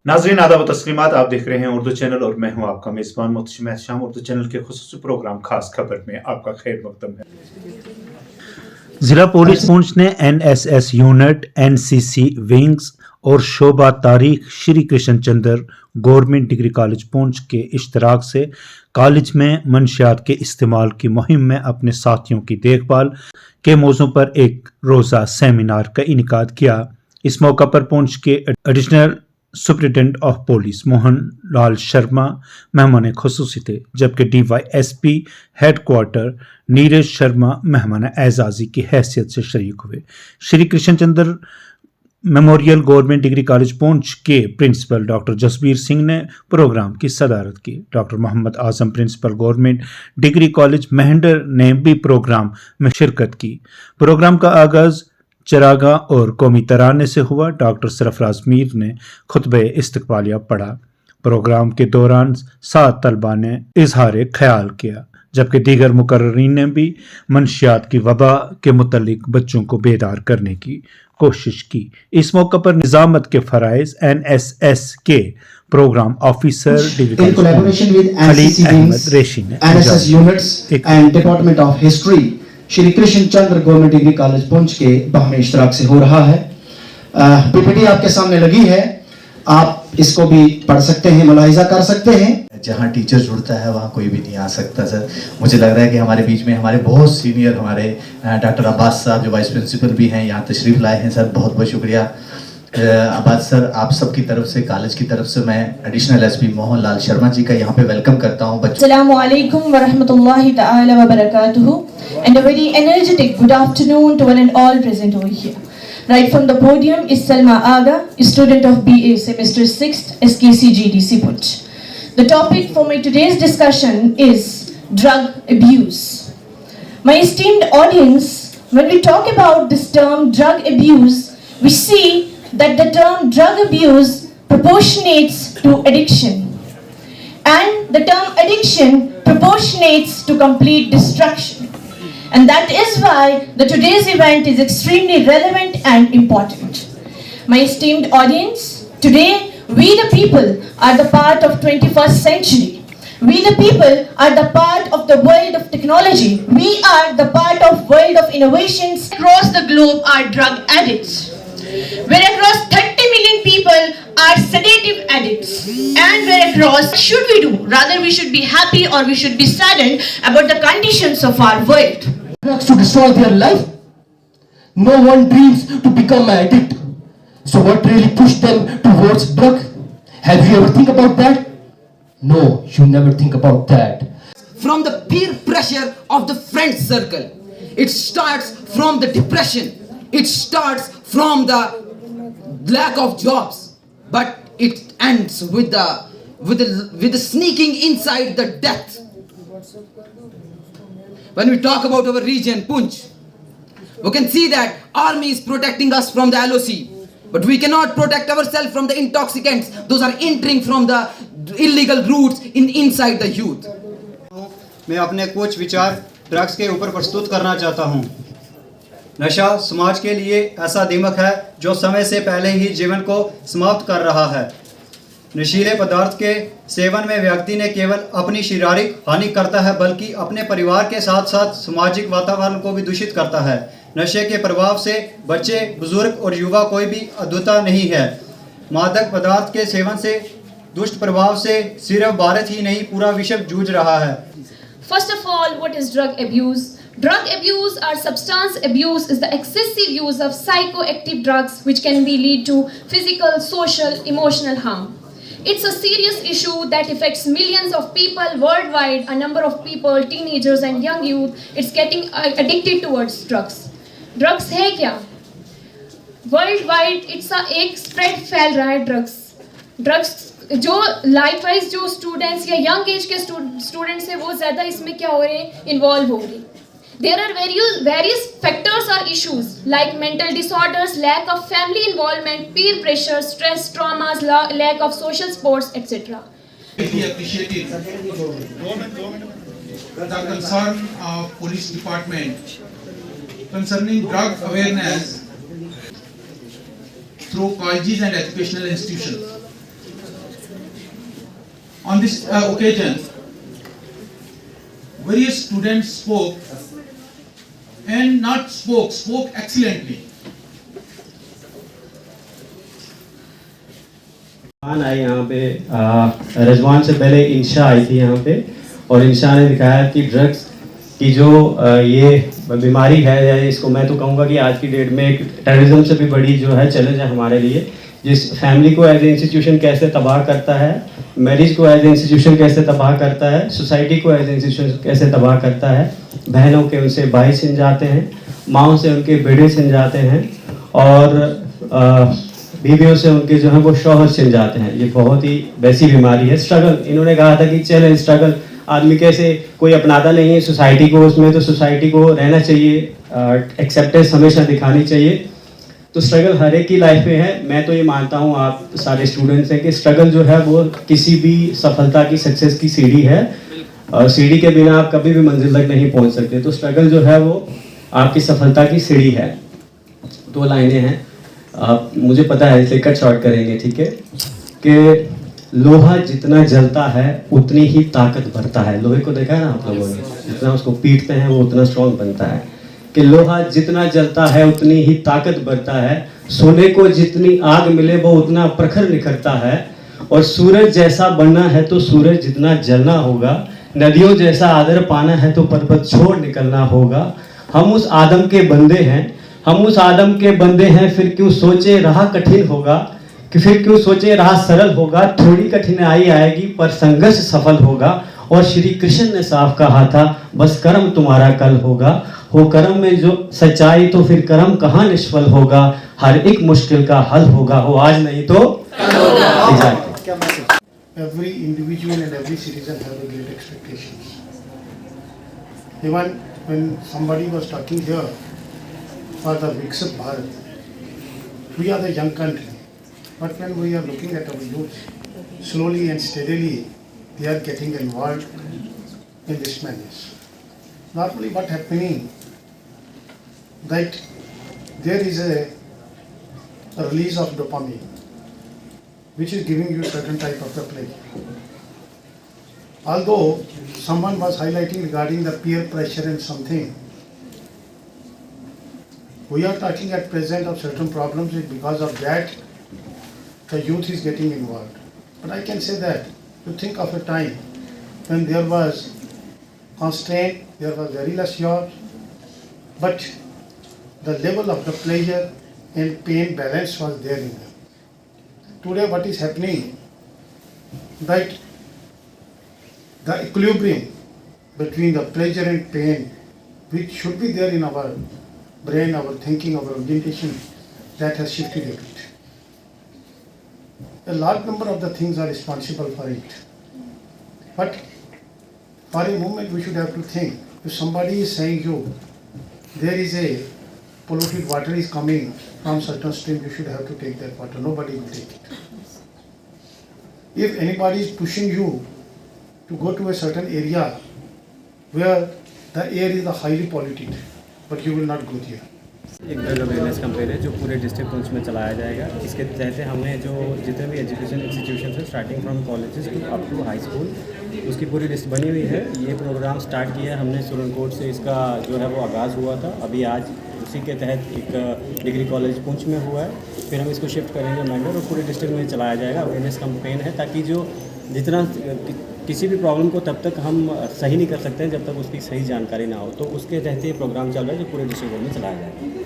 नाज़रीन आदाब व तस्लीमात, आप देख रहे हैं उर्दू चैनल और मैं हूं आपका मेज़बान मोहतशिम शाम। उर्दू चैनल के खुसूसी प्रोग्राम खास खबर में आपका खैर मकदम है। जिला पुलिस पुंछ ने NSS यूनिट, NCC विंग्स और शोबा तारीख श्री कृष्ण चंद्र गवर्नमेंट डिग्री कॉलेज पुंछ के इश्तराक से कॉलेज में मंशियात के इस्तेमाल की मुहिम में अपने साथियों की देखभाल के मौजू पर एक रोज़ा सेमिनार का इनेकाद किया। इस मौका पर पुंछ के additional superintendent of police Mohan Lal Sharma मेहमान खुसूसी थे, जबकि DYSP हेडक्वार्टर नीरज शर्मा मेहमान एजाजी की हैसियत से शरीक हुए। Shri Krishna Chandra memorial government degree college Poonch के प्रिंसिपल डॉक्टर जसबीर सिंह ने प्रोग्राम की सदारत की। Doctor Mohammad Azam principal government degree college मेहंडर ने भी प्रोग्राम में शिरकत की। प्रोग्राम का आगाज चरागा और कौमी तराने से हुआ। डॉक्टर सरफराज मीर ने खुतबे इस्तकबालिया पढ़ा। प्रोग्राम के दौरान 7 तलबा ने इजहार ख्याल किया, जबकि दीगर मुकर्रीन ने भी मंशियात की वबा के मुतल्लिक बच्चों को बेदार करने की कोशिश की। इस मौके पर निजामत के फराइज NSS के प्रोग्राम ऑफिसर खलील अहमद रेशी ने NSS units and department of history Shri Krishna Chandra government degree college Poonch के बाहमी इश्तराक से हो रहा है। PPT आपके सामने लगी है, आप इसको भी पढ़ सकते हैं, मुलाहिजा कर सकते हैं। जहाँ टीचर जुड़ता है वहाँ कोई भी नहीं आ सकता सर। मुझे लग रहा है कि हमारे बीच में हमारे बहुत सीनियर हमारे डॉक्टर अब्बास साहब जो वाइस प्रिंसिपल भी हैं यहाँ तशरीफ़ लाए हैं सर, बहुत बहुत शुक्रिया। अब्बास सर, आप सब की तरफ से, कॉलेज की तरफ से मैं एडिशनल SP मोहन लाल शर्मा जी का यहाँ पे वेलकम करता हूँ। अस्सलामु अलैकुम व रहमतुल्लाहि तआला व बरकातुहू and a very energetic good afternoon to one and all present over here. Right from the podium is Salma Aga, student of BA semester 6th SKCGDC Punch. The topic for my today's discussion is drug abuse. My esteemed audience, when we talk about this term drug abuse, we see that the term drug abuse proportionates to addiction, and the term addiction proportionates to complete destruction. And that is why the today's event is extremely relevant and important. My esteemed audience, today we the people are the part of 21st century. We the people are the part of the world of technology. We are the part of world of innovations. Across the globe are drug addicts, where across 30 million people are sedative addicts, and where across what should we do? Rather we should be happy or we should be saddened about the conditions of our world. Drugs to destroy their life. No one dreams to become an addict. So what really pushed them towards drug? Have you ever think about that? No, you never think about that. From the peer pressure of the friend circle. It starts from the depression. It starts from the lack of jobs. But it ends with the sneaking inside the death. When we talk about our region, Punch, we can see that army is protecting us from the LOC. But we cannot protect ourselves from the intoxicants. Those are entering from the illegal routes inside the youth. मैं अपने कुछ विचार drugs के ऊपर प्रस्तुत करना चाहता हूँ। नशा समाज के लिए ऐसा दीमक है जो समय से पहले ही जीवन को समाप्त कर रहा है। नशीले पदार्थ के सेवन में व्यक्ति ने केवल अपनी शारीरिक हानि करता है, बल्कि अपने परिवार के साथ साथ सामाजिक वातावरण को भी दूषित करता है। नशे के प्रभाव से बच्चे, बुजुर्ग और युवा कोई भी अद्वितीय नहीं है। मादक पदार्थ के सेवन से दुष्ट प्रभाव से सिर्फ भारत ही नहीं पूरा विश्व जूझ रहा है। First of all, what is drug abuse? Drug abuse or substance abuse is the excessive use of psychoactive drugs which can lead to physical, social, emotional harm. It's a serious issue that affects millions of people worldwide. A number of people, teenagers and young youth, it's getting addicted towards drugs. Drugs है क्या? Worldwide it's एक spread फैल रहा है drugs जो life wise जो students या young age के स्टूडेंट्स हैं वो ज़्यादा इसमें क्या हो रहे हैं, इन्वॉल्व हो रहे हैं। There are various factors or issues like mental disorders, lack of family involvement, peer pressure, stress, traumas, lack of social supports, etc. We appreciated the concern of police department concerning drug awareness through colleges and educational institutions. On this occasion, various students spoke and not spoke excellently. आई यहाँ पे रजवान से पहले इंशा आई थी यहाँ पे, और इंशा ने दिखाया कि ड्रग्स की जो ये बीमारी है, या इसको मैं तो कहूँगा कि आज की डेट में एक टेररिज्म से भी बड़ी जो है चैलेंज है हमारे लिए, जिस फैमिली को एज ए इंस्टीट्यूशन कैसे तबाह करता है, मैरिज को एज ए इंस्टीट्यूशन कैसे तबाह करता है, सोसाइटी को एज ए इंस्टीट्यूशन कैसे तबाह करता है। बहनों के उनसे भाई छिन जाते हैं, माँओं से उनके बेटे छिन जाते हैं, और बीवियों से उनके जो है वो शौहर छिन जाते हैं। ये बहुत ही वैसी बीमारी है। स्ट्रगल, इन्होंने कहा था कि चले स्ट्रगल, आदमी कैसे कोई अपनाता नहीं है सोसाइटी को, उसमें तो सोसाइटी को रहना चाहिए, एक्सेप्टेंस हमेशा दिखानी चाहिए। तो स्ट्रगल हर एक की लाइफ में है। मैं तो ये मानता हूँ, आप सारे स्टूडेंट्स हैं, कि स्ट्रगल जो है वो किसी भी सफलता की, सक्सेस की सीढ़ी है, और सीढ़ी के बिना आप कभी भी मंजिल तक नहीं पहुँच सकते। तो स्ट्रगल जो है वो आपकी सफलता की सीढ़ी है। 2 लाइनें हैं, आप मुझे पता है इसे कट शॉर्ट करेंगे, ठीक है, कि लोहा जितना जलता है उतनी ही ताकत बढ़ता है। लोहे को देखा है ना आप लोगों ने, जितना उसको पीटते हैं वो उतना स्ट्रॉन्ग बनता है। कि लोहा जितना जलता है उतनी ही ताकत बढ़ता है, सोने को जितनी आग मिले वो उतना प्रखर निखरता है, और सूरज जैसा बनना है तो सूरज जितना जलना होगा, नदियों जैसा आदर पाना है तो पर्वत छोड़ निकलना होगा। हम उस आदम के बंदे हैं, हम उस आदम के बंदे हैं, फिर क्यों सोचे राह कठिन होगा, कि फिर क्यों सोचे राह सरल होगा। थोड़ी कठिनाई आएगी पर संघर्ष सफल होगा, और श्री कृष्ण ने साफ कहा था बस कर्म तुम्हारा कल होगा। हो कर्म में जो सच्चाई तो फिर कर्म कहाँ निष्फल होगा, हर एक मुश्किल का हल होगा, हो आज नहीं तो कल होगा। Exactly. Every individual and every citizen have a great expectations. Even when somebody was talking here for the Viksit Bharat, we are the young country, but when we are looking at our youth, slowly and steadily they are getting involved in this madness. Normally what happening, that there is a release of dopamine, which is giving you certain type of the pleasure. Although someone was highlighting regarding the peer pressure and something, we are talking at present of certain problems, because of that the youth is getting involved. But I can say that, to think of a time when there was constraint, there was very less jobs, but the level of the pleasure and pain balance was there in them. Today what is happening, that the equilibrium between the pleasure and pain, which should be there in our brain, our thinking, our orientation, that has shifted a bit. A large number of the things are responsible for it. But for a moment we should have to think, if somebody is saying you, there is a polluted water is coming from certain stream, you should have to take that water. Nobody will take it. If anybody is pushing you to go to a certain area where the air is highly polluted, but you will not go there. एक drug awareness campaign है जो पूरे district Poonch में चलाया जाएगा। इसके तहत हमने जो जितने भी एजुकेशन इंस्टीट्यूशन है, starting from colleges to up to high school, उसकी पूरी लिस्ट बनी हुई है। ये प्रोग्राम स्टार्ट किया है हमने सुरनकोट से, इसका जो है वो आगाज़ हुआ था। अभी आज उसी के तहत एक डिग्री कॉलेज पुंछ में हुआ है, फिर हम इसको शिफ्ट करेंगे मैंडर, और पूरे डिस्ट्रिक्ट में चलाया जाएगा। अवेयरनेस कैंपेन है ताकि जो जितना किसी भी प्रॉब्लम को तब तक हम सही नहीं कर सकते हैं जब तक उसकी सही जानकारी ना हो। तो उसके तहत ये प्रोग्राम चल रहा है जो पूरे डिस्ट्रिक्ट में चलाया जाएगा।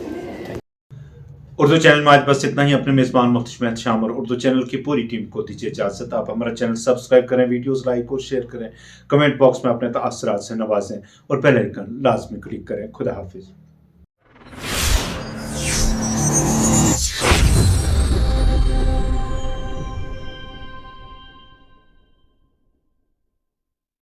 उर्दू चैनल में आज बस इतना ही। अपने मेज़बान मुफ्ती मेहत शाम और उर्दू चैनल की पूरी टीम को दीजिए इजाज़त। आप हमारा चैनल सब्सक्राइब करें, वीडियोस लाइक और शेयर करें, कमेंट बॉक्स में अपने तासरात से नवाजें, और बेल आइकन लाजमी क्लिक करें। खुदा हाफिज़।